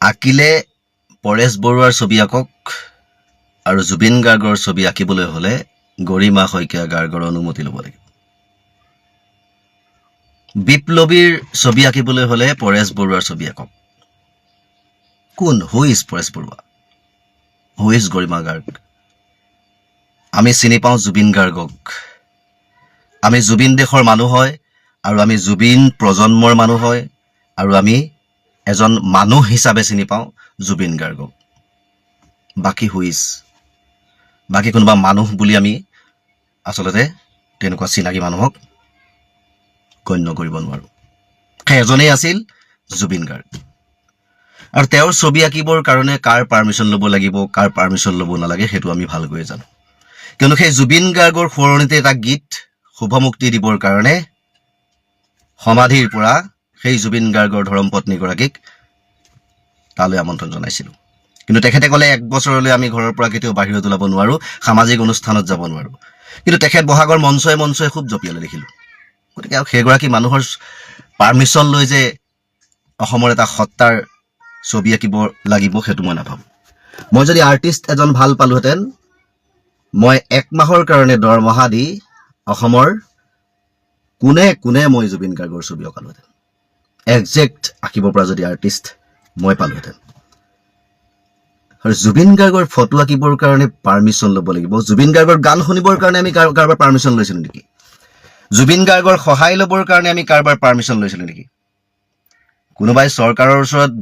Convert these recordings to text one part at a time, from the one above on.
আঁকিলে পৰেশ বৰুৱাৰ ছবি আঁকক আৰু জুবিন গাৰ্গৰ ছবি আঁকিবলৈ হ'লে গৰিমা শইকীয়া গাৰ্গৰ অনুমতি ল'ব লাগিব। বিপ্লৱীৰ ছবি আঁকিবলৈ হ'লে পৰেশ বৰুৱাৰ ছবি আঁকক। কোন? Who is Paresh Baruah? Who is Garima Garg? আমি চিনি পাওঁ জুবিন গাৰ্গক। আমি জুবিন দেশৰ মানুহ হয় আৰু আমি জুবিন প্ৰজন্মৰ মানুহ হয় আৰু আমি এজন মানুহ হিচাপে চিনি পাওঁ জুবিন গাৰ্গক। বাকী হুইজ, বাকী কোনোবা মানুহ বুলি আমি আচলতে তেনেকুৱা চিনাকি মানুহক গণ্য কৰিব নোৱাৰোঁ। সেই এজনেই আছিল জুবিন গাৰ্গ। আৰু তেওঁৰ ছবি আঁকিবৰ কাৰণে কাৰ পাৰ্মিশ্যন ল'ব লাগিব, কাৰ পাৰ্মিশ্যন ল'ব নালাগে, সেইটো আমি ভালকৈয়ে জানো। কিয়নো সেই জুবিন গাৰ্গৰ সোঁৱৰণিতে এটা গীত শুভমুক্তি দিবৰ কাৰণে সমাধিৰ পৰা সেই জুবিন গাৰ্গৰ ধৰ্মপত্নীগৰাকীক তালৈ আমন্ত্ৰণ জনাইছিলোঁ। কিন্তু তেখেতে ক'লে 1 বছৰলৈ আমি ঘৰৰ পৰা কেতিয়াও বাহিৰত ওলাব নোৱাৰোঁ, সামাজিক অনুষ্ঠানত যাব নোৱাৰোঁ। কিন্তু তেখেত বহাগৰ মঞ্চই মঞ্চই খুব জঁপিয়ালে দেখিলোঁ। গতিকে আৰু সেইগৰাকী মানুহৰ পাৰ্মিশ্যন লৈ যে অসমৰ এটা সত্তাৰ ছবি আঁকিব লাগিব সেইটো মই নাভাবোঁ। মই যদি আৰ্টিষ্ট এজন ভাল পালোহেঁতেন, মই 1 মাহৰ কাৰণে দৰমহা দি অসমৰ কোনে কোনে মই জুবিন গাৰ্গৰ ছবি অঁকালোহেঁতেন। একজেক্ট আঁকিব পৰা যদি আৰ্টিষ্ট মই পালোহেঁতেন। আৰু জুবিন গাৰ্গৰ ফটো আঁকিবৰ কাৰণে পাৰ্মিশ্যন ল'ব লাগিব। জুবিন গাৰ্গৰ গান শুনিবৰ কাৰণে আমি কাৰোবাৰ পাৰ্মিশ্যন লৈছিলোঁ নেকি? জুবিন গাৰ্গৰ সহায় ল'বৰ কাৰণে আমি কাৰোবাৰ পাৰ্মিশ্যন লৈছিলোঁ নেকি? কোনোবাই চৰকাৰৰ ওচৰত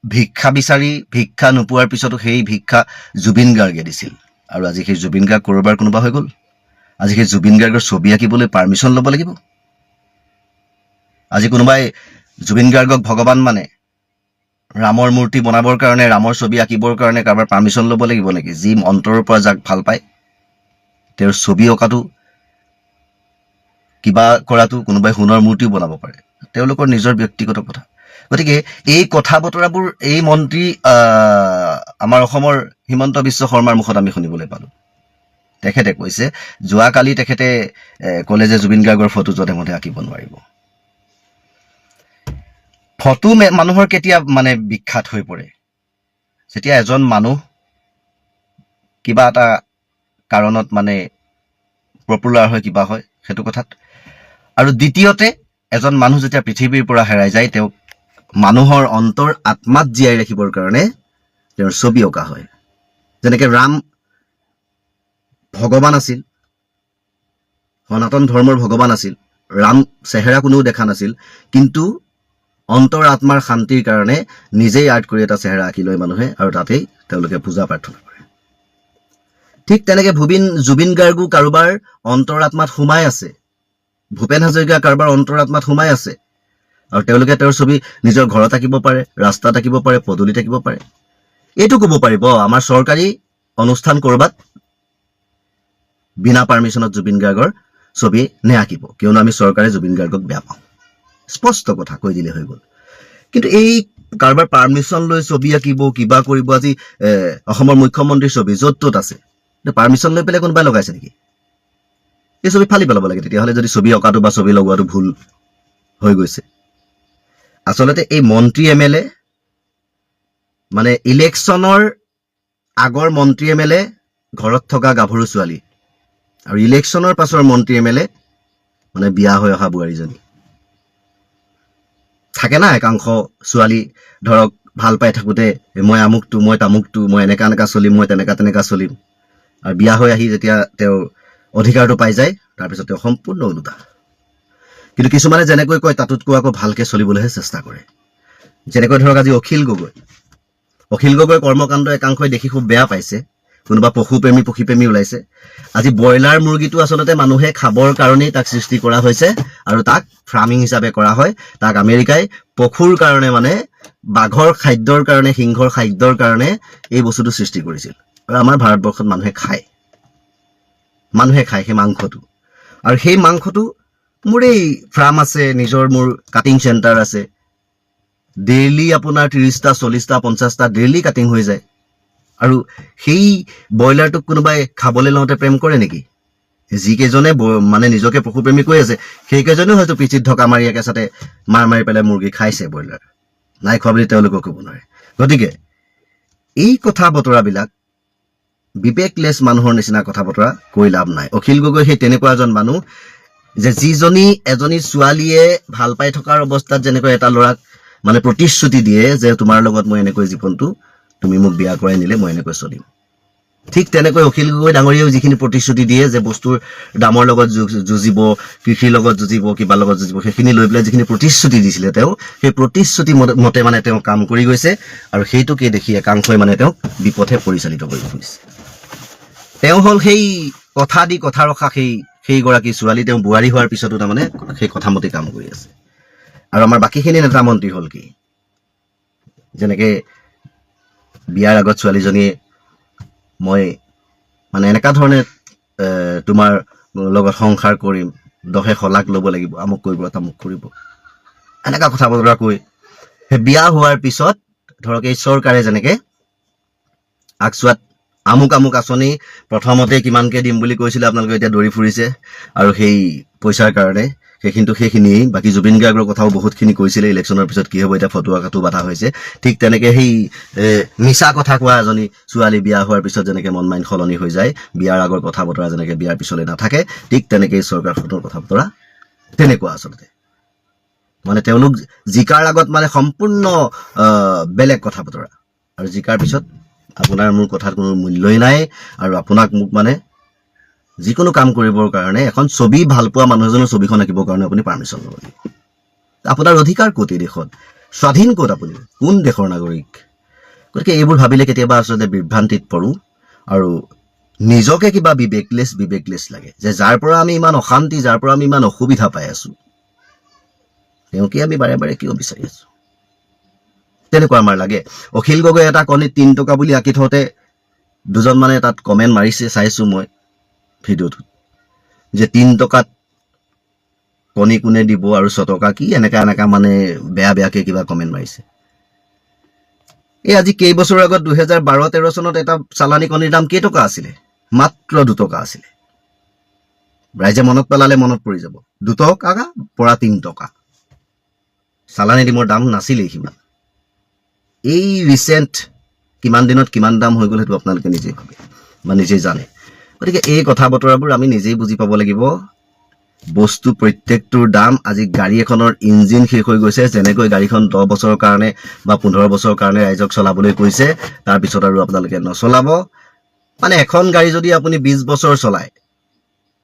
ভিক্ষা বিচাৰি ভিক্ষা নোপোৱাৰ পিছতো সেই ভিক্ষা জুবিন গাৰ্গে দিছিল। আৰু আজি সেই জুবিন গাৰ্গ ক'ৰবাৰ কোনোবা হৈ গ'ল। আজি সেই জুবিন গাৰ্গৰ ছবি আঁকিবলৈ পাৰ্মিশ্যন ল'ব লাগিব। আজি কোনোবাই জুবিন গাৰ্গক ভগৱান মানে ৰামৰ মূৰ্তি বনাবৰ কাৰণে, ৰামৰ ছবি আঁকিবৰ কাৰণে কাৰোবাৰ পাৰ্মিশ্যন ল'ব লাগিব নেকি? যি অন্তৰৰ পৰা যাক ভাল পায় তেওঁৰ ছবি অঁকাটো, কিবা কৰাটো, কোনোবাই সোণৰ মূৰ্তিও বনাব পাৰে, তেওঁলোকৰ নিজৰ ব্যক্তিগত কথা। গতিকে এই কথা বতৰাবোৰ এই মন্ত্ৰী আমাৰ অসমৰ হিমন্ত বিশ্ব শৰ্মাৰ মুখত আমি শুনিবলৈ পালোঁ। তেখেতে কৈছে, যোৱাকালি তেখেতে ক'লে যে জুবিন গাৰ্গৰ ফটো যধে মধে আঁকিব নোৱাৰিব। ফটো মানুহৰ কেতিয়া বিখ্যাত হৈ পৰে? যেতিয়া এজন মানুহ কিবা এটা কাৰণত পপুলাৰ হয়, কিবা হয়, সেইটো কথাত। আৰু দ্বিতীয়তে এজন মানুহ যেতিয়া পৃথিৱীৰ পৰা হেৰাই যায়, তেওঁক মানুহৰ অন্তৰ আত্মাত জীয়াই ৰাখিবৰ কাৰণে তেওঁৰ ছবি অঁকা হয়। যেনেকৈ ৰাম ভগৱান আছিল, সনাতন ধৰ্মৰ ভগৱান আছিল। ৰাম চেহেৰা কোনেও দেখা নাছিল, কিন্তু অন্তৰ আত্মাৰ শান্তিৰ কাৰণে নিজেই আৰ্ট কৰি এটা চেহেৰা আঁকি লয় মানুহে, আৰু তাতেই তেওঁলোকে পূজা প্ৰাৰ্থনা কৰে। ঠিক তেনেকৈ জুবিন গাৰ্গো কাৰোবাৰ অন্তৰ আত্মাত সোমাই আছে, ভূপেন হাজৰিকা কাৰোবাৰ অন্তৰ আত্মাত সোমাই আছে। আৰু তেওঁলোকে তেওঁৰ ছবি নিজৰ ঘৰত আঁকিব পাৰে, ৰাস্তাত আঁকিব পাৰে, পদূলিত আঁকিব পাৰে। এইটো ক'ব পাৰিব আমাৰ চৰকাৰী অনুষ্ঠান ক'ৰবাত বিনা পাৰ্মিশ্যনত জুবিন গাৰ্গৰ ছবি নেআঁকিব, কিয়নো আমি চৰকাৰে জুবিন গাৰ্গক বেয়া পাওঁ। স্পষ্ট কথা কৈ দিলে হৈ গ'ল। কিন্তু এই কাৰোবাৰ পাৰ্মিশ্যন লৈ ছবি আঁকিব, কিবা কৰিব, আজি অসমৰ মুখ্যমন্ত্ৰীৰ ছবি য'ত ত'ত আছে, পাৰ্মিশ্যন লৈ পেলাই কোনোবাই লগাইছে নেকি? এই ছবি ফালি পেলাব লাগে তেতিয়াহ'লে, যদি ছবি অঁকাটো বা ছবি লগোৱাটো ভুল হৈ গৈছে। আচলতে এই মন্ত্ৰী MLA ইলেকশ্যনৰ আগৰ মন্ত্ৰী MLA ঘৰত থকা গাভৰু ছোৱালী, আৰু ইলেকশ্যনৰ পাছৰ মন্ত্ৰী MLA বিয়া হৈ অহা বোৱাৰীজনী। থাকে না একাংশ ছোৱালী, ধৰক ভাল পাই থাকোঁতে মই আমুকটো, মই তামুকটো, মই এনেকা চলিম, মই তেনেকা চলিম, আৰু বিয়া হৈ আহি যেতিয়া তেওঁ অধিকাৰটো পাই যায়, তাৰপিছত তেওঁ সম্পূৰ্ণ ওলোটা। কিন্তু কিছুমানে যেনেকৈ কয় তাতোতকৈ আকৌ ভালকৈ চলিবলৈহে চেষ্টা কৰে। যেনেকৈ ধৰক আজি অখিল গগৈ কৰ্মকাণ্ড একাংশই দেখি খুব বেয়া পাইছে। কোনোবা পশুপ্ৰেমী ওলাইছে। আজি ব্ৰইলাৰ মুৰ্গীটো আচলতে মানুহে খাবৰ কাৰণেই তাক সৃষ্টি কৰা হৈছে, আৰু তাক ফাৰ্মিং হিচাপে কৰা হয়। তাক আমেৰিকাই পশুৰ কাৰণে বাঘৰ খাদ্যৰ কাৰণে, সিংহৰ খাদ্যৰ কাৰণে এই বস্তুটো সৃষ্টি কৰিছিল। আৰু আমাৰ ভাৰতবৰ্ষত মানুহে খায় সেই মাংসটো। আৰু সেই মাংসটো মোৰ এই ফাৰ্ম আছে, মোৰ কাটিং চেণ্টাৰ আছে, ডেইলি আপোনাৰ 30টা 40টা 50টা ডেইলি কাটিং হৈ যায়। আৰু সেই ব্ৰইলাৰটোক কোনোবাই খাবলৈ লওঁতে প্ৰেম কৰে নেকি? যিকেইজনে নিজকে পশুপ্ৰেমী কৈ আছে, সেইকেইজনেও হয়তো পিঠিত ঢকা মাৰি একেচাতে মাৰি পেলাই মুৰ্গী খাইছে ব্ৰইলাৰ। নাই খোৱা বুলি তেওঁলোকেও ক'ব নোৱাৰে গতিকে এই কথা বতৰাবিলাক বিবেকলেছ মানুহৰ নিচিনা কথা বতৰা কৈ লাভ নাই অখিল গগৈ সেই তেনেকুৱা এজন মানুহ যে যিজনী এজনী ছোৱালীয়ে ভাল পাই থকাৰ অৱস্থাত যেনেকৈ এটা ল'ৰাক মানে প্ৰতিশ্ৰুতি দিয়ে যে তোমাৰ লগত মই এনেকৈ জীৱনটো তুমি মোক বিয়া কৰাই নিলে মই এনেকৈ চলিম ঠিক তেনেকৈ অখিল গগৈ ডাঙৰীয়াও যিখিনি প্ৰতিশ্ৰুতি দিয়ে যে বস্তুৰ দামৰ লগত যুঁজিব কৃষিৰ লগত যুঁজিব কিবা লগত যুঁজিব সেইখিনি লৈ পেলাই যিখিনি প্ৰতিশ্ৰুতি দিছিলে তেওঁ সেই প্ৰতিশ্ৰুতি মতে মানে তেওঁ কাম কৰি গৈছে আৰু সেইটোকে দেখি একাংশই মানে তেওঁক বিপথে পৰিচালিত কৰি ফুৰিছে তেওঁ হ'ল সেই কথা দি কথা ৰখা সেইগৰাকী ছোৱালী তেওঁ বোৱাৰী হোৱাৰ পিছতো তাৰমানে সেই কথামতে কাম কৰি আছে আৰু আমাৰ বাকীখিনি নেতা মন্ত্ৰী হ'ল কি যেনেকে বিয়াৰ আগত ছোৱালীজনীয়ে মই মানে এনেকুৱা ধৰণে তোমাৰ লগত সংসাৰ কৰিম 10 লাখ ল'ব লাগিব আমুক কৰিব তামুক কৰিব এনেকুৱা কথা বতৰা কৈ বিয়া হোৱাৰ পিছত ধৰক এই চৰকাৰে যেনেকে আগচোৱাত আমুক আমুক আঁচনি প্ৰথমতে কিমানকে দিম বুলি কৈছিলে আপোনালোকে এতিয়া দৌৰি ফুৰিছে আৰু সেই পইচাৰ কাৰণে সেইখিনি বাকী জুবিন গাৰ্গৰ কথাও বহুতখিনি কৈছিলে ইলেকশ্যনৰ পিছত কি হ'ব এতিয়া ফটোৱা কাটো বাধা হৈছে ঠিক তেনেকে সেই মিছা কথা কোৱা এজনী ছোৱালী বিয়া হোৱাৰ পিছত যেনেকে মন মাইন সলনি হৈ যায় বিয়াৰ আগৰ কথা বতৰা যেনেকে বিয়াৰ পিছলৈ নাথাকে ঠিক তেনেকেই চৰকাৰখনৰ কথা বতৰা তেনেকুৱা আচলতে মানে তেওঁলোক জিকাৰ আগত মানে সম্পূৰ্ণ বেলেগ কথা বতৰা আৰু জিকাৰ পিছত আপোনাৰ মোৰ কথাত কোনো মূল্যই নাই আৰু আপোনাক মোক মানে যিকোনো কাম কৰিবৰ কাৰণে এখন ছবি ভাল পোৱা মানুহ এজনৰ ছবিখন আঁকিবৰ কাৰণে আপুনি পাৰ্মিশ্যন ল'ব লাগিব আপোনাৰ অধিকাৰ ক'ত এই দেশত স্বাধীন ক'ত আপুনি কোন দেশৰ নাগৰিক গতিকে এইবোৰ ভাবিলে কেতিয়াবা আচলতে বিভ্ৰান্তিত পৰোঁ আৰু নিজকে কিবা বিবেকলেছ লাগে যে যাৰ পৰা আমি ইমান অশান্তি যাৰ পৰা আমি ইমান অসুবিধা পাই আছো তেওঁকে আমি বাৰে বাৰে কিয় বিচাৰি আছো তেনেকুৱা আমাৰ লাগে অখিল গগৈ এটা কণীত 3 টকা বুলি আঁকি থওঁতে দুজন মানে তাত কমেণ্ট মাৰিছে চাইছো মই ভিডিঅ'টোত যে 3 টকাত কণী কোনে দিব আৰু 6 টকা কি এনেকা মানে বেয়াকে কিবা কমেণ্ট মাৰিছে এই আজি কেইবছৰ আগত 2012-13 চনত এটা চালানী কণীৰ দাম কেই টকা আছিলে মাত্ৰ 2 টকা আছিলে ৰাইজে মনত পেলালে মনত পৰি যাব 2 টকা পৰা 3 টকা চালানী ডিমৰ দাম নাছিলেই সিমান এই ৰিসেন্ট কিমান দিনত কিমান দাম হৈ গ'ল সেইটো আপোনালোকে নিজেই ভাবে বা নিজেই জানে গতিকে এই কথা বতৰাবোৰ আমি নিজেই বুজি পাব লাগিব বস্তু প্ৰত্যেকটোৰ দাম আজি গাড়ী এখনৰ ইঞ্জিন শেষ হৈ গৈছে যেনেকৈ গাড়ীখন 10 বছৰৰ কাৰণে বা 15 বছৰৰ কাৰণে ৰাইজক চলাবলৈ কৈছে তাৰ পিছত আৰু আপোনালোকে নচলাব মানে এখন গাড়ী যদি আপুনি 20 বছৰ চলায়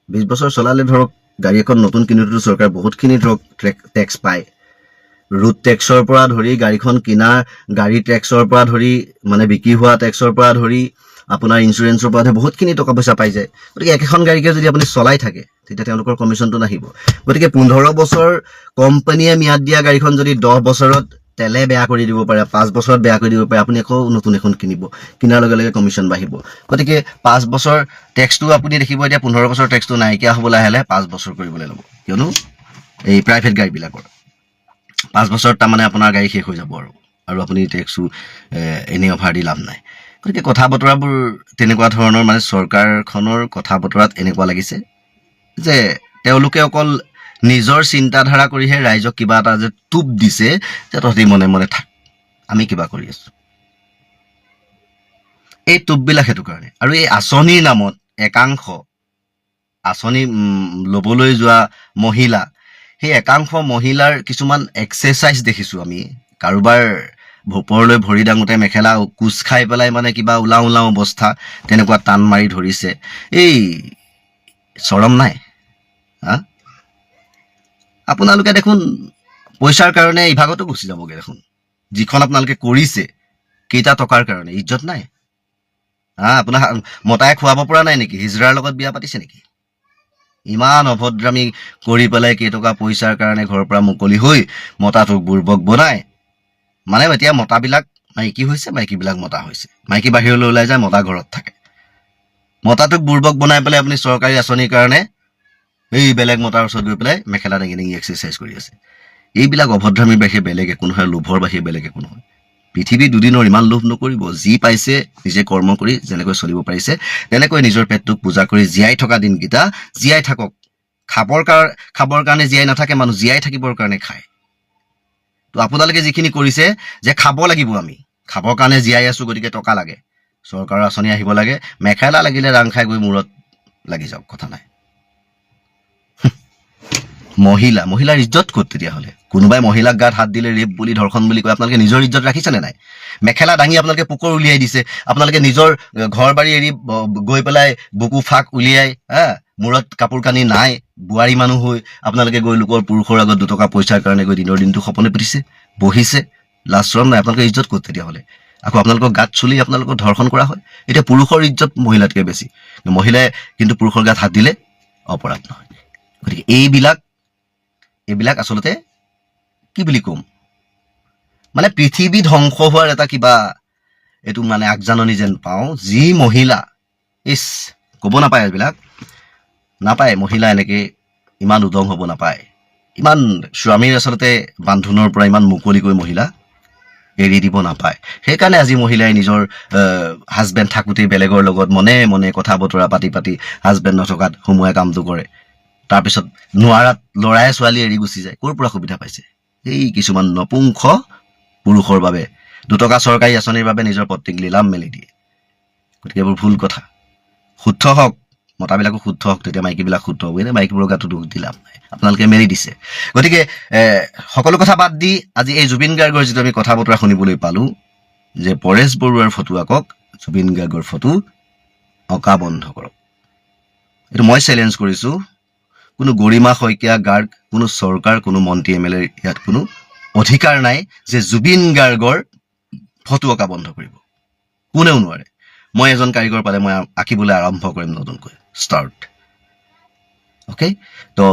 20 বছৰ চলালে ধৰক গাড়ী এখন নতুন কিনোতেতো চৰকাৰ বহুতখিনি ধৰক টেক্স পায় ৰুট টেক্সৰ পৰা ধৰি গাড়ীখন কিনা গাড়ী টেক্সৰ পৰা ধৰি মানে বিক্ৰী হোৱা টেক্সৰ পৰা ধৰি আপোনাৰ ইন্সুৰেন্সৰ পৰা বহুতখিনি টকা পইচা পাই যায় গতিকে একেখন গাড়ীকে যদি আপুনি চলাই থাকে তেতিয়া তেওঁলোকৰ কমিশনটো নাহিব গতিকে 15 বছৰ কোম্পানীয়ে মিয়াদ দিয়া গাড়ীখন যদি 10 বছৰত তেলে বেয়া কৰি দিব পাৰে 5 বছৰত বেয়া কৰি দিব পাৰে আপুনি আকৌ নতুন এখন কিনিব কিনাৰ লগে লগে কমিশন বাঢ়িব গতিকে 5 বছৰ টেক্সটো আপুনি দেখিব এতিয়া 15 বছৰ টেক্সটো নাইকিয়া হ'ব লাহে 5 বছৰ কৰিবলৈ ল'ব কিয়নো এই প্ৰাইভেট গাড়ীবিলাকৰ 5 বছৰত তাৰমানে আপোনাৰ গাড়ী শেষ হৈ যাব আৰু আপুনি টেক্সটো এনে অফাৰ দি লাভ নাই গতিকে কথা বতৰাবোৰ তেনেকুৱা ধৰণৰ মানে চৰকাৰখনৰ কথা বতৰাত এনেকুৱা লাগিছে যে তেওঁলোকে অকল নিজৰ চিন্তাধাৰা কৰিহে ৰাইজক কিবা এটা যে টুপ দিছে যে তহঁতি মনে মনে থাক আমি কিবা কৰি আছো এই টুপবিলাক সেইটো কাৰণে আৰু এই আঁচনিৰ নামত একাংশ আঁচনি ল'বলৈ যোৱা মহিলা সেই একাংশ মহিলাৰ কিছুমান এক্সাৰচাইজ দেখিছো আমি কাৰোবাৰ ভোপৰলৈ ভৰি দাঙোতে মেখেলা কুচ খাই পেলাই মানে কিবা ওলাও অৱস্থা তেনেকুৱা টান মাৰি ধৰিছে এই চৰম নাই হা আপোনালোকে দেখোন পইচাৰ কাৰণে ইভাগতো গুচি যাবগে দেখোন যিখন আপোনালোকে কৰিছে কেইটা টকাৰ কাৰণে ইজ্জত নাই হা আপোনাৰ মতাই খুৱাব পৰা নাই নেকি হিজৰাৰ লগত বিয়া পাতিছে নেকি ইমান অভদ্ৰামী কৰি পেলাই কেইটকা পইচাৰ কাৰণে ঘৰৰ পৰা মুকলি হৈ মতাটোক বুৰ্বক বনাই মানে এতিয়া মতাবিলাক মাইকী হৈছে মাইকীবিলাক মতা হৈছে মাইকী বাহিৰলৈ ওলাই যায় মতা ঘৰত থাকে মতাটোক বুৰ্বক বনাই পেলাই আপুনি চৰকাৰী আঁচনিৰ কাৰণে এই বেলেগ মতাৰ ওচৰত গৈ পেলাই মেখেলা দাঙি এক্সাৰচাইজ কৰি আছে এইবিলাক অভদ্ৰামীৰ বাহিৰে বেলেগ একো নহয় লোভৰ বাহিৰে বেলেগ একো নহয় পৃথিৱী দুদিনৰ ইমান লোভ নকৰিব যি পাইছে নিজে কৰ্ম কৰি যেনেকৈ চলিব পাৰিছে তেনেকৈ নিজৰ পেটটোক পূজা কৰি জীয়াই থকা দিনকেইটা জীয়াই থাকক খাবৰ কাৰণে জীয়াই নাথাকে মানুহ জীয়াই থাকিবৰ কাৰণে খায় তো আপোনালোকে যিখিনি কৰিছে যে খাব লাগিব, আমি খাবৰ কাৰণে জীয়াই আছোঁ, গতিকে টকা লাগে, চৰকাৰৰ আঁচনি আহিব লাগে, মেখেলা লাগিলে ৰাং খাই গৈ মূৰত লাগি যাওক, কথা নাই। মহিলাৰ ইজ্জত ক'ত তেতিয়াহ'লে? কোনোবাই মহিলাক গাত হাত দিলে ৰেপ বুলি, ধৰ্ষণ বুলি কয়, আপোনালোকে নিজৰ ইজ্জত ৰাখিছেনে নাই? মেখেলা দাঙি আপোনালোকে পোকৰ উলিয়াই দিছে, আপোনালোকে নিজৰ ঘৰ বাৰী এৰি গৈ পেলাই বুকু ফাক উলিয়াই, মূৰত কাপোৰ কানি নাই, বোৱাৰী মানুহ হৈ আপোনালোকে গৈ লোকৰ পুৰুষৰ আগত 2 টকা পইচাৰ কাৰণে গৈ দিনৰ দিনটো সপনে পিটিছে, বহিছে, লাজ শৰম নাই? আপোনালোকৰ ইজ্জত ক'ত তেতিয়াহ'লে? আকৌ আপোনালোকৰ গাত চুলি আপোনালোকক ধৰ্ষণ কৰা হয়। এতিয়া পুৰুষৰ ইজ্জত মহিলাতকৈ বেছি, মহিলাই কিন্তু পুৰুষৰ গাত হাত দিলে অপৰাধ নহয়। গতিকে এইবিলাক আচলতে কি বুলি ক'ম, মানে পৃথিৱী ধ্বংস হোৱাৰ এটা কিবা এইটো মানে আগজাননী যেন পাওঁ। যি মহিলা ক'ব নাপায়, এইবিলাক নাপায়, মহিলা এনেকৈ ইমান উদং হ'ব নাপায়, ইমান স্বামীৰ আচলতে বান্ধোনৰ পৰা ইমান মুকলিকৈ মহিলা এৰি দিব নাপায়। সেইকাৰণে আজি মহিলাই নিজৰ হাজবেণ্ড থাকোঁতেই বেলেগৰ লগত মনে মনে কথা বতৰা পাতি হাজবেণ্ড নথকাত সোমোৱাই কামটো কৰে, তাৰপিছত নোৱাৰাত ল'ৰাই ছোৱালী এৰি গুচি যায়। ক'ৰ পৰা সুবিধা পাইছে? এই কিছুমান নপুংস পুৰুষৰ বাবে 2 টকা চৰকাৰী আঁচনিৰ বাবে নিজৰ পত্নীক লিলাম মেলি দিয়ে। গতিকে এইবোৰ ভুল কথা। শুদ্ধ হওক, মতাবিলাকো শুদ্ধ হওক, তেতিয়া মাইকীবিলাক শুদ্ধ হ'ব। এনে মাইকীবোৰৰ গাতো দুখ দি লাভ নাই, আপোনালোকে মেলি দিছে। গতিকে সকলো কথা বাদ দি আজি এই জুবিন গাৰ্গৰ যিটো আমি কথা বতৰা শুনিবলৈ পালোঁ, যে পৰেশ বৰুৱাৰ ফটো আঁকক, জুবিন গাৰ্গৰ ফটো অঁকা বন্ধ কৰক। এইটো মই চেলেঞ্জ কৰিছোঁ। কোনো গৰিমা শইকীয়া গাৰ্গ, কোনো চৰকাৰ, কোনো মন্ত্ৰী MLA ইয়াত কোনো অধিকাৰ নাই যে জুবিন গাৰ্গৰ ফটো অঁকা বন্ধ কৰিব। কোনেও নোৱাৰে। মই এজন কাৰিকৰ পালে মই আঁকিবলৈ আৰম্ভ কৰিম নতুনকৈ, ষ্টাৰ্ট। অ'কে, তো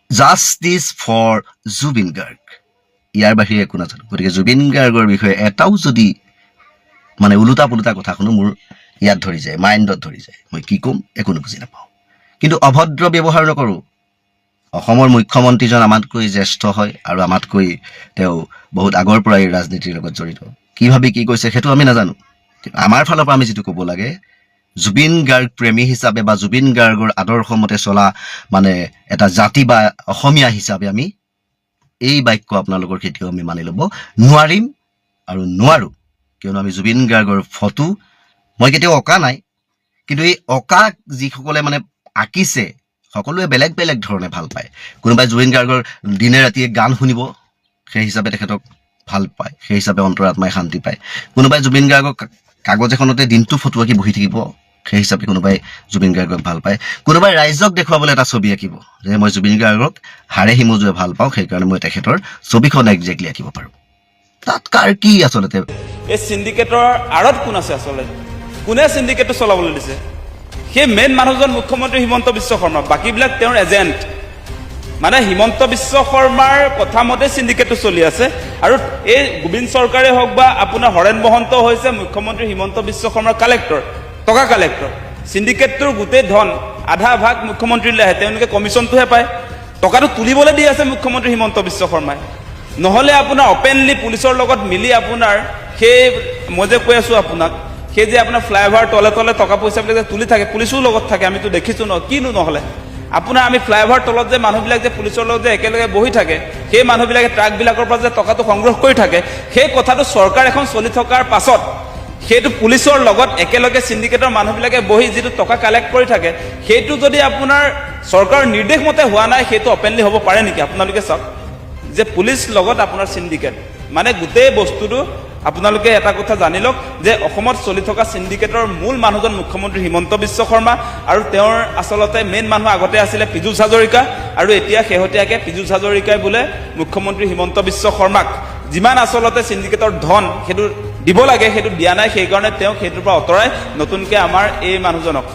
জাষ্টিছ ফৰ জুবিন গাৰ্গ, ইয়াৰ বাহিৰে একো নাজানো। গতিকে জুবিন গাৰ্গৰ বিষয়ে এটাও যদি মানে ওলোটা পোলোটা কথা শুনো, মোৰ ইয়াত ধৰি যায়, মাইণ্ডত ধৰি যায়, মই কি ক'ম একো বুজি নাপাওঁ। কিন্তু অভদ্ৰ ব্যৱহাৰ নকৰোঁ। অসমৰ মুখ্যমন্ত্ৰীজন আমাতকৈ জ্যেষ্ঠ হয় আৰু আমাতকৈ তেওঁ বহুত আগৰ পৰাই ৰাজনীতিৰ লগত জড়িত। কি ভাবি কি কৈছে সেইটো আমি নাজানো। আমাৰ ফালৰ পৰা আমি যিটো ক'ব লাগে, জুবিন গাৰ্গ প্ৰেমী হিচাপে বা জুবিন গাৰ্গৰ আদৰ্শ মতে চলা মানে এটা জাতি বা অসমীয়া হিচাপে আমি এই বাক্য আপোনালোকৰ কেতিয়াও আমি মানি ল'ব নোৱাৰিম আৰু নোৱাৰোঁ। কিয়নো আমি জুবিন গাৰ্গৰ ফটো মই কেতিয়াও অঁকা নাই, কিন্তু এই অঁকা যিসকলে মানে আঁকিছে, সকলোৱে বেলেগ বেলেগ ধৰণে ভাল পায়। কোনোবাই জুবিন গাৰ্গৰ দিনে ৰাতিয়ে গান শুনিব, সেই হিচাপে তেখেতক ভাল পায়, সেই হিচাপে অন্তৰাত্মাই শান্তি পায়। কোনোবাই জুবিন গাৰ্গক কাগজ এখনতে দিনটো ফটো আঁকি বহি থাকিব, সেই হিচাপে কোনোবাই জুবিন গাৰ্গক ভাল পায়। কোনোবাই ৰাইজক দেখুৱাবলৈ এটা ছবি আঁকিব যে মই জুবিন গাৰ্গক হাড়ে হিমজুৱে ভাল পাওঁ, সেইকাৰণে মই তেখেতৰ ছবিখন একজেক্টলি আঁকিব পাৰোঁ। তাত কাৰ কি আচলতে? এই চিণ্ডিকেটৰ আঁৰত কোন আছে আচলতে? কোনে চিণ্ডিকেটটো চলাবলৈ দিছে? সেই মেইন মানুহজন মুখ্যমন্ত্ৰী হিমন্ত বিশ্ব শৰ্মা, বাকীবিলাক তেওঁৰ এজেণ্ট। মানে হিমন্ত বিশ্ব শৰ্মাৰ কথা মতে চিণ্ডিকেটটো চলি আছে। আৰু এই গোবিন্দ চৰকাৰে হওক বা আপোনাৰ হৰেণ মহন্ত হৈছে মুখ্যমন্ত্ৰী হিমন্ত বিশ্ব শৰ্মাৰ কালেক্টৰ, টকা কালেক্টৰ। চিণ্ডিকেটটোৰ গোটেই ধন আধা ভাগ মুখ্যমন্ত্ৰীলৈ আহে, তেওঁলোকে কমিশ্যনটোহে পায়। টকাটো তুলিবলৈ দি আছে মুখ্যমন্ত্ৰী হিমন্ত বিশ্ব শৰ্মাই। নহ'লে আপোনাৰ অপেনলি পুলিচৰ লগত মিলি আপোনাৰ সেই মই যে কৈ আছোঁ আপোনাক, সেই যে আপোনাৰ ফ্লাইঅভাৰ তলে তলে টকা পইচাবিলাক যে তুলি থাকে, পুলিচো লগত থাকে, আমিতো দেখিছোঁ ন। কিনো নহ'লে আপোনাৰ আমি ফ্লাইঅভাৰ তলত যে মানুহবিলাক যে পুলিচৰ লগত যে একেলগে বহি থাকে, সেই মানুহবিলাকে ট্ৰাকবিলাকৰ পৰা যে টকাটো সংগ্ৰহ কৰি থাকে, সেই কথাটো চৰকাৰ এখন চলি থকাৰ পাছত সেইটো পুলিচৰ লগত একেলগে চিণ্ডিকেটৰ মানুহবিলাকে বহি যিটো টকা কালেক্ট কৰি থাকে, সেইটো যদি আপোনাৰ চৰকাৰৰ নিৰ্দেশ মতে হোৱা নাই, সেইটো অপেনলি হ'ব পাৰে নেকি? আপোনালোকে চাওক যে পুলিচ লগত আপোনাৰ চিণ্ডিকেট, মানে গোটেই বস্তুটো আপোনালোকে এটা কথা জানি লওক যে অসমত চলি থকা চিণ্ডিকেটৰ মূল মানুহজন মুখ্যমন্ত্ৰী হিমন্ত বিশ্ব শৰ্মা, আৰু তেওঁৰ আচলতে মেইন মানুহ আগতে আছিলে পীযুষ হাজৰিকা, আৰু এতিয়া শেহতীয়াকৈ পীযুষ হাজৰিকাই বোলে মুখ্যমন্ত্ৰী হিমন্ত বিশ্ব শৰ্মাক যিমান আচলতে চিণ্ডিকেটৰ ধন সেইটো দিব লাগে সেইটো দিয়া নাই, সেইকাৰণে তেওঁ সেইটোৰ পৰা আঁতৰাই নতুনকৈ আমাৰ এই মানুহজনক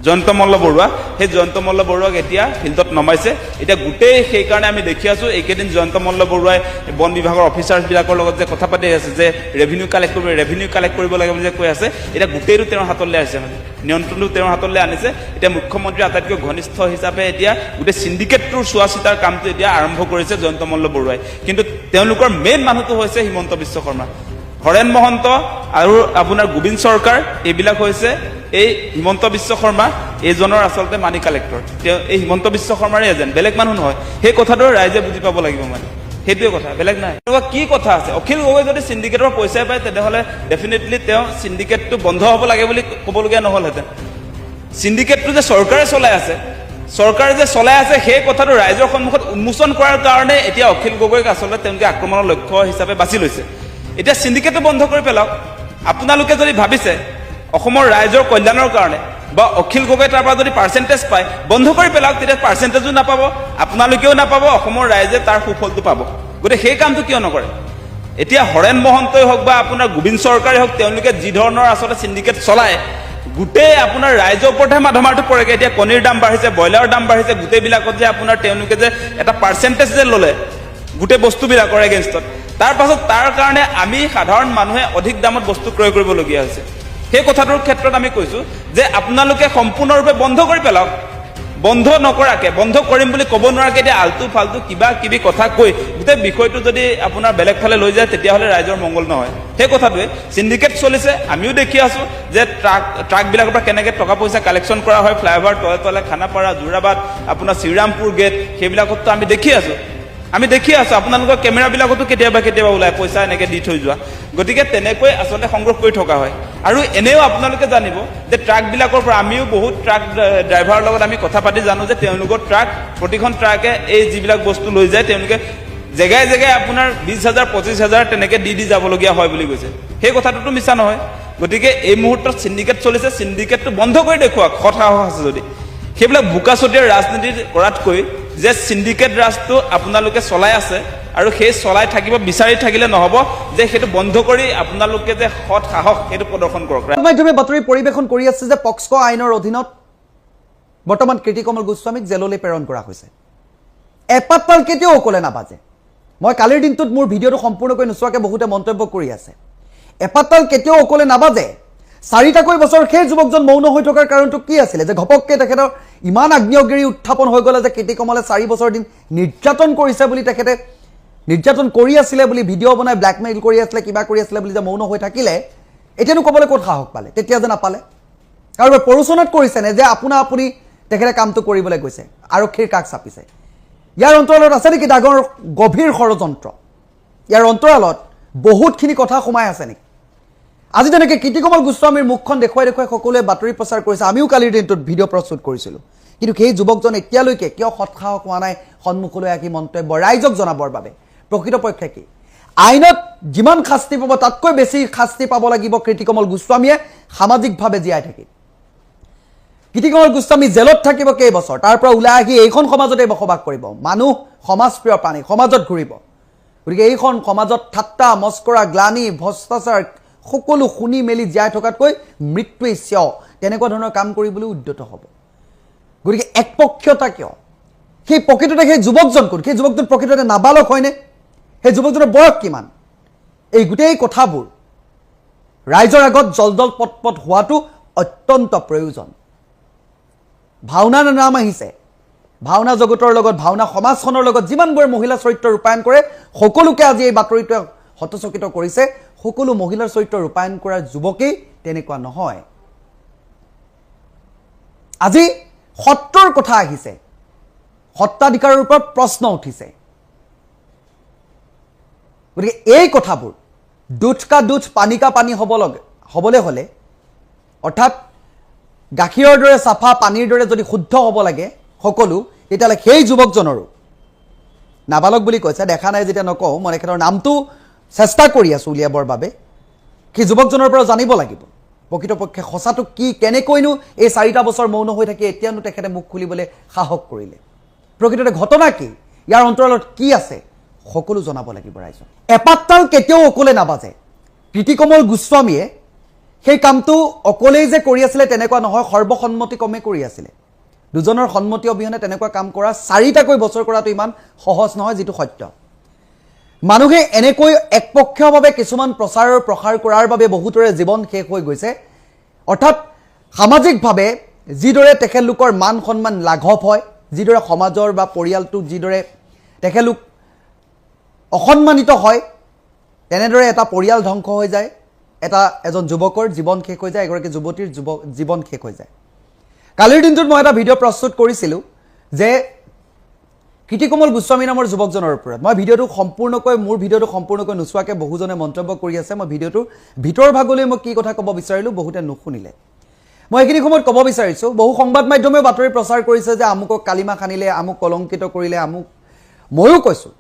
জয়ন্ত মল্ল বৰুৱা, সেই জয়ন্ত মল্ল বৰুৱাক এতিয়া ফিল্ডত নমাইছে। এতিয়া গোটেই সেইকাৰণে আমি দেখি আছোঁ এইকেইদিন জয়ন্ত মল্ল বৰুৱাই বন বিভাগৰ অফিচাৰ্ছবিলাকৰ লগত যে কথা পাতি আছে যে ৰেভিনিউ কালেক্ট কৰিব লাগে বুলি যে কৈ আছে, এতিয়া গোটেইটো তেওঁৰ হাতলৈ আহিছে, মানে নিয়ন্ত্ৰণটো তেওঁৰ হাতলৈ আনিছে। এতিয়া মুখ্যমন্ত্ৰী আটাইতকৈ ঘনিষ্ঠ হিচাপে এতিয়া গোটেই চিণ্ডিকেটটোৰ চোৱা চিতাৰ কামটো এতিয়া আৰম্ভ কৰিছে জয়ন্ত মল্ল বৰুৱাই। কিন্তু তেওঁলোকৰ মেইন মানুহটো হৈছে হিমন্ত বিশ্ব শৰ্মা। হৰেণ মহন্ত আৰু আপোনাৰ গোবিন্দ চৰকাৰ এইবিলাক হৈছে এই হিমন্ত বিশ্ব শৰ্মা এইজনৰ আচলতে মানি কালেক্টৰ। তেওঁ এই হিমন্ত বিশ্ব শৰ্মাৰে এজেণ্ট, বেলেগ মানুহ নহয়। সেই কথাটো ৰাইজে বুজি পাব লাগিব। মানে সেইটোৱে কথা, বেলেগ নাই। এনেকুৱা কি কথা আছে? অখিল গগৈ যদি চিণ্ডিকেটৰ পইচাই পায় তেনেহ'লে ডেফিনেটলি তেওঁ চিণ্ডিকেটটো বন্ধ হ'ব লাগে বুলি ক'বলগীয়া নহ'লহেঁতেন। চিণ্ডিকেটটো যে চৰকাৰে চলাই আছে, চৰকাৰে যে চলাই আছে সেই কথাটো ৰাইজৰ সন্মুখত উন্মোচন কৰাৰ কাৰণে এতিয়া অখিল গগৈক আচলতে তেওঁলোকে আক্ৰমণৰ লক্ষ্য হিচাপে বাছি লৈছে। এতিয়া চিণ্ডিকেটটো বন্ধ কৰি পেলাওক। আপোনালোকে যদি ভাবিছে অসমৰ ৰাইজৰ কল্যাণৰ কাৰণে বা অখিল গগৈ তাৰ পৰা যদি পাৰ্চেণ্টেজ পায় বন্ধ কৰি পেলাওক, তেতিয়া পাৰ্চেণ্টেজো নাপাব, আপোনালোকেও নাপাব, অসমৰ ৰাইজে তাৰ সুফলটো পাব। গতিকে সেই কামটো কিয় নকৰে? এতিয়া হৰেণ মহন্তই হওক বা আপোনাৰ গোবিন্দ চৰকাৰে হওক, তেওঁলোকে যি ধৰণৰ আচলতে চিণ্ডিকেট চলায়, গোটেই আপোনাৰ ৰাইজৰ ওপৰতহে মাধমাৰটো পৰেগৈ। এতিয়া কণীৰ দাম বাঢ়িছে, ব্ৰইলাৰৰ দাম বাঢ়িছে, গোটেইবিলাকত যে আপোনাৰ তেওঁলোকে যে এটা পাৰ্চেণ্টেজ যে ল'লে গোটেই বস্তুবিলাকৰ এগেইনষ্টত, তাৰ পাছত তাৰ কাৰণে আমি সাধাৰণ মানুহে অধিক দামত বস্তু ক্ৰয় কৰিবলগীয়া হৈছে। সেই কথাটোৰ ক্ষেত্ৰত আমি কৈছোঁ যে আপোনালোকে সম্পূৰ্ণৰূপে বন্ধ কৰি পেলাওক। বন্ধ নকৰাকে, বন্ধ কৰিম বুলি ক'ব নোৱাৰাকে এতিয়া আল্টু ফাল্টু কিবা কিবি কথা কৈ গোটেই বিষয়টো যদি আপোনাৰ বেলেগ ফালে লৈ যায়, তেতিয়াহ'লে ৰাইজৰ মংগল নহয়। সেই কথাটোৱে চিণ্ডিকেট চলিছে, আমিও দেখি আছোঁ যে ট্ৰাকবিলাকৰ পৰা কেনেকৈ টকা পইচা কালেকশ্যন কৰা হয়, ফ্লাইঅভাৰ তলে তলে, খানাপাৰা, যোৰাবাট, আপোনাৰ শ্ৰীৰামপুৰ গেট, সেইবিলাকতো আমি দেখি আছোঁ। আপোনালোকৰ কেমেৰাবিলাকতো কেতিয়াবা কেতিয়াবা ওলাই পইচা এনেকৈ দি থৈ যোৱা। গতিকে তেনেকৈ আচলতে সংগ্ৰহ কৰি থকা হয়। আৰু এনেও আপোনালোকে জানিব যে ট্ৰাকবিলাকৰ পৰা আমিও বহুত ট্ৰাক ড্ৰাইভাৰৰ লগত আমি কথা পাতি জানো যে তেওঁলোকৰ ট্ৰাক, প্ৰতিখন ট্ৰাকে এই যিবিলাক বস্তু লৈ যায় তেওঁলোকে জেগাই জেগাই আপোনাৰ 20,000 25,000 তেনেকৈ দি যাবলগীয়া হয় বুলি কৈছে। সেই কথাটোতো মিছা নহয়। গতিকে এই মুহূৰ্তত চিণ্ডিকেট চলিছে, চিণ্ডিকেটটো বন্ধ কৰি দেখুৱাওক সৎ সাহস আছে যদি। সেইবিলাক বোকাচতীয়া ৰাজনীতি কৰাতকৈ যে চিণ্ডিকেট ৰাজটো আপোনালোকে চলাই আছে আৰু সেই চলাই থাকিব বিচাৰি থাকিলে নহ'ব, যে সেইটো বন্ধ কৰি আপোনালোকে যে সৎ সাহস সেইটো প্ৰদৰ্শন কৰক। মাধ্যমে বাতৰি পৰিৱেশন কৰি আছে যে পক্সো আইনৰ অধীনত বৰ্তমান কীৰ্তিকমল গোস্বামীক জেললৈ প্ৰেৰণ কৰা হৈছে। এপাতপাল কেতিয়াও অকলে নাবাজে। মই কালিৰ দিনটোত মোৰ ভিডিঅ'টো সম্পূৰ্ণকৈ নোচোৱাকৈ বহুতে মন্তব্য কৰি আছে। এপাতপাল কেতিয়াও অকলে নাবাজে। 4টাকৈ বছৰ সেই যুৱকজন মৌন হৈ থকাৰ কাৰণটো কি আছিলে? যে ঘপককৈ তেখেতৰ ইমান আগ্নেয়গিৰি উত্থাপন হৈ গ'লে যে কীৰ্তিকমলে 4 বছৰ দিন নিৰ্যাতন কৰিছে বুলি, তেখেতে নিৰ্যাতন কৰি আছিলে বুলি ভিডিঅ' বনাই ব্লেকমেইল কৰি আছিলে, কিবা কৰি আছিলে বুলি যে মৌন হৈ থাকিলে, এতিয়ানো ক'বলৈ ক'ত সাহস পালে? তেতিয়া যে নাপালে। কাৰোবাৰ প্ৰৰোচনাত কৰিছেনে যে আপুনি তেখেতে কামটো কৰিবলৈ গৈছে, আৰক্ষীৰ কাষ চাপিছে? ইয়াৰ অন্তৰালত আছে নেকি ডাঙৰ গভীৰ ষড়যন্ত্ৰ? ইয়াৰ অন্তৰালত বহুতখিনি কথা সোমাই আছে নেকি? আজি তেনেকৈ কীৰ্তিকমল গোস্বামীৰ মুখখন দেখুৱাই দেখুৱাই সকলোৱে বাতৰি প্ৰচাৰ কৰিছে। আমিও কালিৰ দিনটোত ভিডিঅ' প্ৰস্তুত কৰিছিলোঁ। কিন্তু সেই যুৱকজন এতিয়ালৈকে কিয় সৎসাহস হোৱা নাই সন্মুখলৈ আহি মন্তব্য ৰাইজক জনাবৰ বাবে? প্ৰকৃতপক্ষে কি আইনত যিমান শাস্তি পাব তাতকৈ বেছি শাস্তি পাব লাগিব কীৰ্তিকমল গোস্বামীয়ে সামাজিকভাৱে জীয়াই থাকি। কীৰ্তিকমল গোস্বামী জেলত থাকিব কেইবছৰ, তাৰ পৰা ওলাই আহি এইখন সমাজতে বসবাস কৰিব। মানুহ সমাজপ্ৰিয় প্ৰাণী, সমাজত ঘূৰিব। গতিকে এইখন সমাজত ঠাট্টা মস্কৰা, গ্লানি, ভ্ৰষ্টাচাৰ সকলো শুনি মেলি জীয়াই থকাতকৈ মৃত্যুৱে চিয় তেনেকুৱা ধৰণৰ কাম কৰিবলৈ উদ্যত হ'ব। গতিকে একপক্ষীয়তা কিয়? সেই প্ৰকৃততে সেই যুৱকজন কোন? সেই যুৱকজন প্ৰকৃততে নাবালক হয়নে? সেই যুৱকজনৰ বয়স কিমান? এই গোটেই কথাবোৰ ৰাইজৰ আগত জলজল পটপট হোৱাটো অত্যন্ত প্ৰয়োজন। ভাওনা নাম আহিছে, ভাওনা জগতৰ লগত, ভাওনা সমাজখনৰ লগত যিমানবোৰ মহিলা চৰিত্ৰ ৰূপায়ণ কৰে সকলোকে আজি এই বাতৰিটোৱে হতচকিত কৰিছে। সকলো মহিলাৰ চৰিত্ৰ ৰূপায়ণ কৰাৰ যুৱকেই তেনেকুৱা নহয়। আজি সত্ৰৰ কথা আহিছে, সত্ৰাধিকাৰৰ ওপৰত প্ৰশ্ন উঠিছে। গতিকে এই কথাবোৰ দুধ কা দুধ পানী কা পানী হ'বলৈ হ'লে, অৰ্থাৎ গাখীৰৰ দৰে চাফা, পানীৰ দৰে যদি শুদ্ধ হ'ব লাগে সকলো, তেতিয়াহ'লে সেই যুৱকজনৰো নাবালক বুলি কৈছে, দেখা নাই যেতিয়া নকওঁ, মই তেখেতৰ নামটো চেষ্টা কৰি আছোঁ উলিয়াবৰ বাবে। সেই যুৱকজনৰ পৰা জানিব লাগিব প্ৰকৃতপক্ষে সঁচাটো কি, কেনেকৈনো এই 4টা বছৰ মৌন হৈ থাকি এতিয়ানো তেখেতে মুখ খুলিবলৈ সাহস কৰিলে। প্ৰকৃততে ঘটনা কি, ইয়াৰ অন্তৰালত কি আছে, সকলো জনাব লাগিব ৰাইজক। এপাততাল কেতিয়াও অকলে নাবাজে। কীৰ্তিকমল গোস্বামীয়ে সেই কামটো অকলেই যে কৰি আছিলে তেনেকুৱা নহয়, সৰ্বসন্মতিক্ৰমে কৰি আছিলে। দুজনৰ সন্মতি অবিহনে তেনেকুৱা কাম কৰা 4টাকৈ বছৰ কৰাটো ইমান সহজ নহয়, যিটো সত্য। মানুহে এনেকৈ একপক্ষীয়ভাৱে কিছুমান প্ৰসাৰ কৰাৰ বাবে বহুতৰে জীৱন শেষ হৈ গৈছে। অৰ্থাৎ সামাজিকভাৱে যিদৰে তেখেতলোকৰ মান সন্মান লাঘৱ হয়, যিদৰে সমাজৰ বা পৰিয়ালটো যিদৰে তেখেতলোক অসন্মানিত হয়, তেনেদৰে এটা পৰিয়াল ধ্বংস হৈ যায়, এজন যুৱকৰ জীৱন শেষ হৈ যায়, এগৰাকী যুৱতীৰ জীৱন শেষ হৈ যায়। কালিৰ দিনটোত মই এটা ভিডিঅ' প্ৰস্তুত কৰিছিলোঁ যে কীৰ্তিকমল গোস্বামী নামৰ যুৱকজনৰ ওপৰত মই ভিডিঅ'টো সম্পূৰ্ণকৈ নোচোৱাকৈ বহুজনে মন্তব্য কৰি আছে মই ভিডিঅ'টোৰ ভিতৰ ভাগলৈ মই কি কথা ক'ব বিচাৰিলোঁ বহুতে নুশুনিলে মই এইখিনি সময়ত ক'ব বিচাৰিছোঁ বহু সংবাদ মাধ্যমেও বাতৰি প্ৰচাৰ কৰিছে যে আমুকক কালিমা খানিলে আমুক কলংকিত কৰিলে আমুক ময়ো কৈছোঁ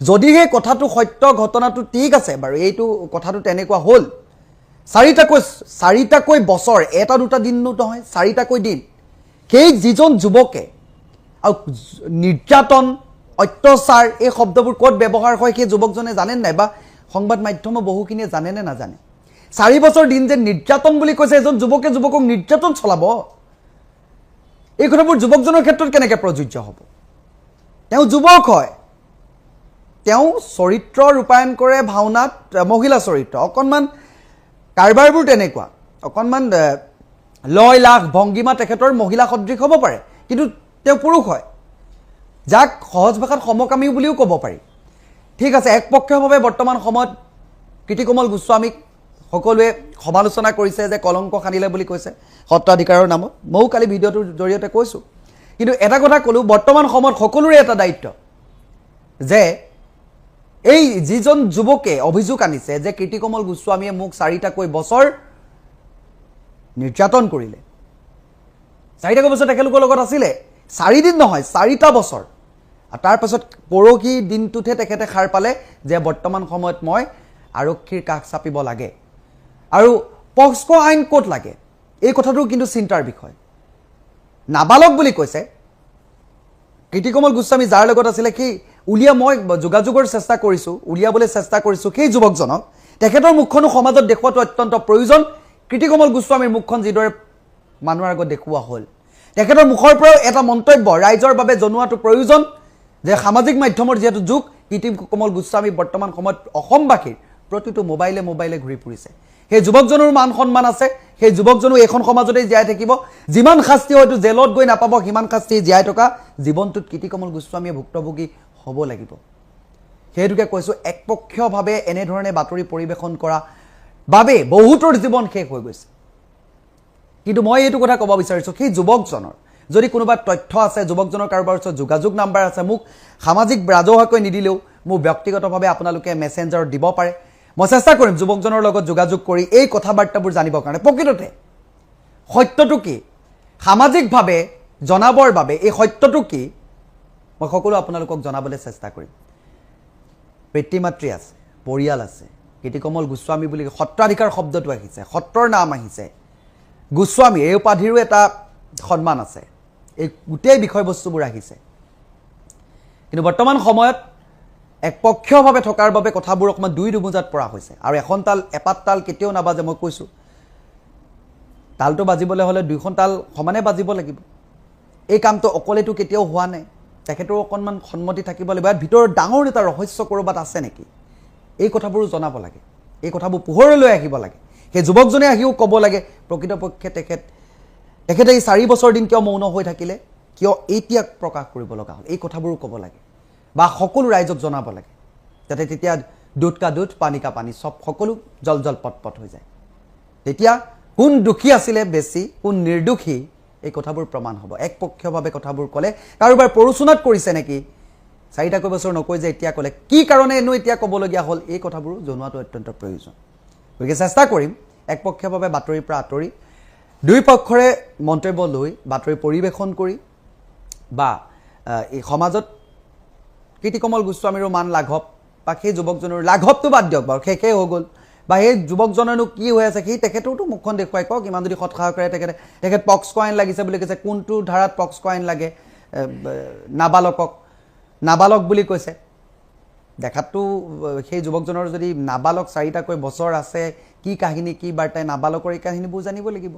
যদিহে কথাটো সত্য ঘটনাটো ঠিক আছে বাৰু এইটো কথাটো তেনেকুৱা হ'ল চাৰিটাকৈ বছৰ এটা দুটা দিন নহয় চাৰিটাকৈ দিন সেই যিজন যুৱকে আৰু নিৰ্যাতন অত্যাচাৰ এই শব্দবোৰ ক'ত ব্যৱহাৰ হয় সেই যুৱকজনে জানে নাই বা সংবাদ মাধ্যমে বহুখিনিয়ে জানে নে নাজানে 4 বছৰ দিন যে নিৰ্যাতন বুলি কৈছে এজন যুৱকক নিৰ্যাতন চলাব এই কথাবোৰ যুৱকজনৰ ক্ষেত্ৰত কেনেকৈ প্ৰযোজ্য হ'ব তেওঁ যুৱক হয় তেওঁ চৰিত্ৰ ৰূপায়ণ কৰে ভাওনাত মহিলা চৰিত্ৰ অকণমান কাৰবাৰবোৰ তেনেকুৱা অকণমান লয় লাখ ভংগীমা তেখেতৰ মহিলা সদৃশ হ'ব পাৰে কিন্তু তেওঁ পুৰুষ হয় যাক সহজ ভাষাত সমকামী বুলিও ক'ব পাৰি ঠিক আছে একপক্ষীয়ভাৱে বৰ্তমান সময়ত কীৰ্তিকমল গোস্বামীক সকলোৱে সমালোচনা কৰিছে যে কলংক খানিলে বুলি কৈছে সত্ৰাধিকাৰৰ নামত ময়ো কালি ভিডিঅ'টোৰ জৰিয়তে কৈছোঁ কিন্তু এটা কথা ক'লোঁ বৰ্তমান সময়ত সকলোৰে এটা দায়িত্ব যে এই যিজন যুৱকে অভিযোগ আনিছে যে কীৰ্তিকমল গোস্বামীয়ে মোক 4টাকৈ বছৰ নিৰ্যাতন কৰিলে 4টাকৈ বছৰ তেখেতলোকৰ লগত আছিলে 4 দিন নহয় 4টা বছৰ আৰু তাৰপাছত পৰহি দিনটোতহে তেখেতে সাৰ পালে যে বৰ্তমান সময়ত মই আৰক্ষীৰ কাষ চাপিব লাগে আৰু পক্সো আইন ক'ত লাগে এই কথাটো কিন্তু চিন্তাৰ বিষয় নাবালক বুলি কৈছে কীৰ্তিকমল গোস্বামী যাৰ লগত আছিলে কি মই যোগাযোগৰ চেষ্টা কৰিছোঁ উলিয়াবলৈ চেষ্টা কৰিছোঁ সেই যুৱকজনক তেখেতৰ মুখখনো সমাজত দেখুৱাটো অত্যন্ত প্ৰয়োজন কীৰ্তিকমল গোস্বামীৰ মুখখন যিদৰে মানুহৰ আগত দেখুওৱা হ'ল তেখেতৰ মুখৰ পৰাও এটা মন্তব্য ৰাইজৰ বাবে জনোৱাটো প্ৰয়োজন যে সামাজিক মাধ্যমৰ যেহেতু যুগ কীৰ্তিকমল গোস্বামী বৰ্তমান সময়ত অসমবাসীৰ প্ৰতিটো মোবাইলে ঘূৰি ফুৰিছে সেই যুৱকজনৰ মান সন্মান আছে সেই যুৱকজনো এখন সমাজতে জীয়াই থাকিব যিমান শাস্তি হয়তো জেলত গৈ নাপাব সিমান শাস্তি জীয়াই থকা জীৱনটোত কীৰ্তিকমল গোস্বামীয়ে ভুক্তভোগী হ'ব লাগিব সেইটোকে কৈছোঁ একপক্ষীয়ভাৱে এনেধৰণে বাতৰি পৰিৱেশন কৰা বাবে বহুতৰ জীৱন শেষ হৈ গৈছে কিন্তু মই এইটো কথা ক'ব বিচাৰিছোঁ সেই যুৱকজনৰ যদি কোনোবা তথ্য আছে যুৱকজনৰ কাৰোবাৰ ওচৰত যোগাযোগ নাম্বাৰ আছে মোক সামাজিক ৰাজহুৱাকৈ নিদিলেও মোৰ ব্যক্তিগতভাৱে আপোনালোকে মেছেঞ্জাৰত দিব পাৰে মই চেষ্টা কৰিম যুৱকজনৰ লগত যোগাযোগ কৰি এই কথা বাৰ্তাবোৰ জানিবৰ কাৰণে প্ৰকৃততে সত্যটো কি সামাজিকভাৱে জনাবৰ বাবে এই সত্যটো কি মই সকলো আপোনালোকক জনাবলৈ চেষ্টা কৰিম পিতৃ মাতৃ আছে পৰিয়াল আছে কীৰ্তিকমল গোস্বামী বুলি সত্ৰাধিকাৰ শব্দটো আহিছে সত্ৰৰ নাম আহিছে গোস্বামী এই উপাধিৰো এটা সন্মান আছে এই গোটেই বিষয়বস্তুবোৰ আহিছে কিন্তু বৰ্তমান সময়ত একপক্ষীয়ভাৱে থকাৰ বাবে কথাবোৰ অকণমান দুই দুমুজাত পৰা হৈছে আৰু এখন তাল এপাত তাল কেতিয়াও নাবাজে মই কৈছোঁ তালটো বাজিবলৈ হ'লে দুইখন তাল সমানে বাজিব লাগিব এই কামটো অকলেতো কেতিয়াও হোৱা নাই তেখেতৰ অকণমান সন্মতি থাকিব লাগিব ইয়াৰ ভিতৰত ডাঙৰ এটা ৰহস্য ক'ৰবাত আছে নেকি এই কথাবোৰো জনাব লাগে এই কথাবোৰ পোহৰলৈ আহিব লাগে সেই যুৱকজনে আহিও ক'ব লাগে প্ৰকৃতপক্ষে তেখেতে এই 4 বছৰ দিন কিয় মৌন হৈ থাকিলে কিয় এতিয়া প্ৰকাশ কৰিব লগা হ'ল এই কথাবোৰো ক'ব লাগে বা সকলো ৰাইজক জনাব লাগে যাতে তেতিয়া দুধ কা দুধ পানী কা পানী সব সকলো জল পট হৈ যায় তেতিয়া কোন দুখী আছিলে বেছি কোন নিৰ্দোষী এই কথাবোৰ প্ৰমাণ হ'ব একপক্ষীয়ভাৱে কথাবোৰ ক'লে কাৰোবাৰ পৰচুনাত কৰিছে নেকি 4টাকৈ বছৰ নকৈ যে এতিয়া ক'লে কি কাৰণে এনো এতিয়া ক'বলগীয়া হ'ল এই কথাবোৰ জনোৱাটো অত্যন্ত প্ৰয়োজন গতিকে চেষ্টা কৰিম একপক্ষীয়ভাৱে বাতৰিৰ পৰা আঁতৰি দুই পক্ষৰে মন্তব্য লৈ বাতৰি পৰিৱেশন কৰি বা এই সমাজত কীৰ্তিকমল গোস্বামীৰো মান লাঘৱ বা সেই যুৱকজনৰ লাঘৱটো বাদ দিয়ক বাৰু শেষে হৈ গ'ল বা সেই যুৱকজনেনো কি হৈ আছে সেই তেখেতৰতো মুখখন দেখুৱাই কওক ইমান যদি সৎসাহ কৰে তেখেত পক্সো আইন লাগিছে বুলি কৈছে কোনটো ধাৰাত পক্সো আইন লাগে নাবালক বুলি কৈছে দেখাততো সেই যুৱকজনৰ যদি নাবালক 4টাকৈ বছৰ আছে কি কাহিনী কি বাৰ্তাই নাবালকৰ এই কাহিনীবোৰ জানিব লাগিব